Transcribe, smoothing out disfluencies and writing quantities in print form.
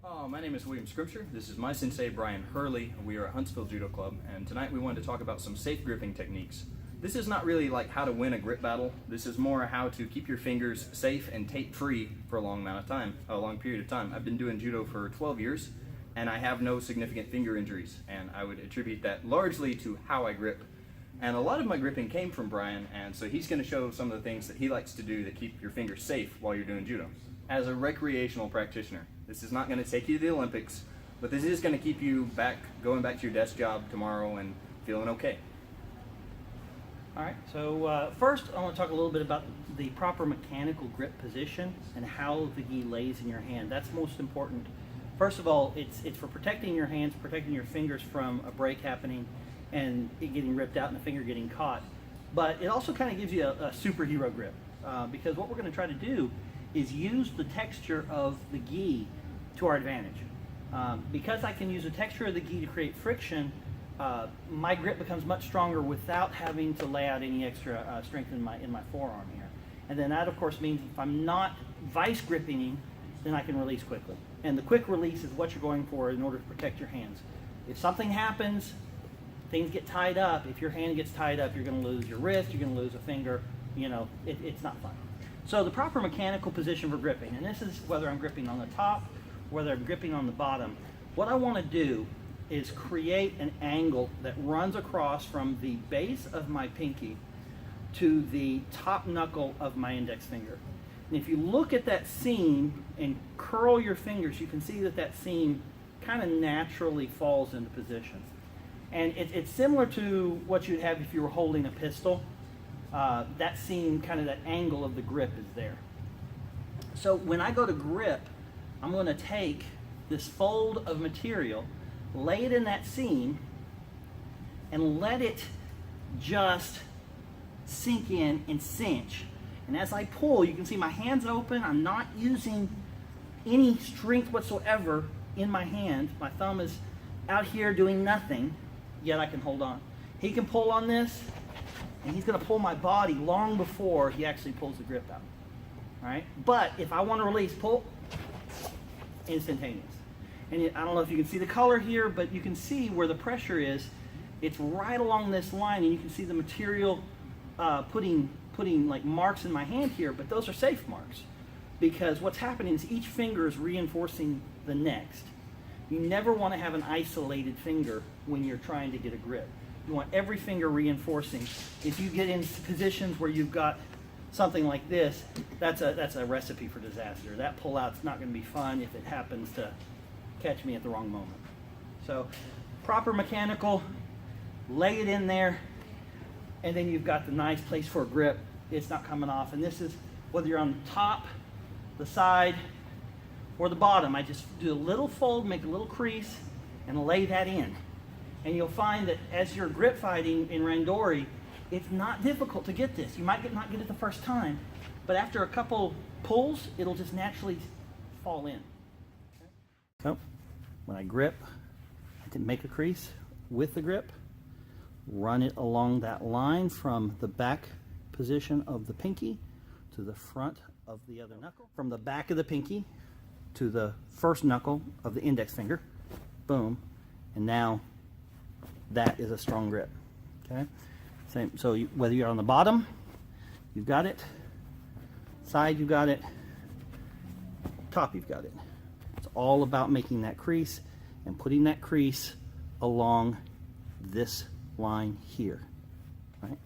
My name is William Scripture. This is my sensei, Brian Hurley. We are at Huntsville Judo Club, and tonight we wanted to talk about some safe gripping techniques. This is not really like how to win a grip battle. This is more how to keep your fingers safe and tape-free for a long period of time. I've been doing judo for 12 years, and I have no significant finger injuries, and I would attribute that largely to how I grip. And a lot of my gripping came from Brian, and so he's going to show some of the things that he likes to do that keep your fingers safe while you're doing judo. As a recreational practitioner, this is not going to take you to the Olympics, but this is going to keep you going back to your desk job tomorrow and feeling okay. All right, so first I want to talk a little bit about the proper mechanical grip position and how the gi lays in your hand. That's most important. First of all, it's for protecting your hands, protecting your fingers from a break happening and it getting ripped out and the finger getting caught. But it also kind of gives you a superhero grip because what we're going to try to do is use the texture of the gi to our advantage. Because I can use the texture of the gi to create friction, my grip becomes much stronger without having to lay out any extra strength in my forearm here. And then that of course means if I'm not vice gripping, then I can release quickly. And the quick release is what you're going for in order to protect your hands. If something happens, things get tied up, if your hand gets tied up, you're going to lose your wrist, you're going to lose a finger, you know, it's not fun. So the proper mechanical position for gripping, and this is whether I'm gripping on the top, whether I'm gripping on the bottom, what I want to do is create an angle that runs across from the base of my pinky to the top knuckle of my index finger. And if you look at that seam and curl your fingers, you can see that that seam kind of naturally falls into position. And it's similar to what you'd have if you were holding a pistol. That seam, kind of that angle of the grip is there. So when I go to grip, I'm going to take this fold of material, lay it in that seam, and let it just sink in and cinch. And as I pull, you can see my hand's open. I'm not using any strength whatsoever in my hand. My thumb is out here doing nothing, yet I can hold on. He can pull on this, and he's going to pull my body long before he actually pulls the grip out. All right? But if I want to release, pull, instantaneous. And I don't know if you can see the color here, but you can see where the pressure is. It's right along this line, and you can see the material putting like marks in my hand here, but those are safe marks because what's happening is each finger is reinforcing the next. You never want to have an isolated finger when you're trying to get a grip. You want every finger reinforcing. If you get in positions where you've got something like this, that's a recipe for disaster. That pull-out's not going to be fun if it happens to catch me at the wrong moment. So proper mechanical, lay it in there, and then you've got the nice place for a grip. It's not coming off. And this is whether you're on the top, the side, or the bottom. I just do a little fold, make a little crease, and lay that in. And you'll find that as you're grip fighting in randori, it's not difficult to get this. You might not get it the first time, but after a couple pulls, it'll just naturally fall in. So when I grip, I can make a crease with the grip, run it along that line from the back position of the pinky to the front of the other knuckle. From the back of the pinky to the first knuckle of the index finger. Boom. And now that is a strong grip. Okay? Same. So whether you're on the bottom, you've got it. Side, you've got it. Top, you've got it. It's all about making that crease and putting that crease along this line here. Right?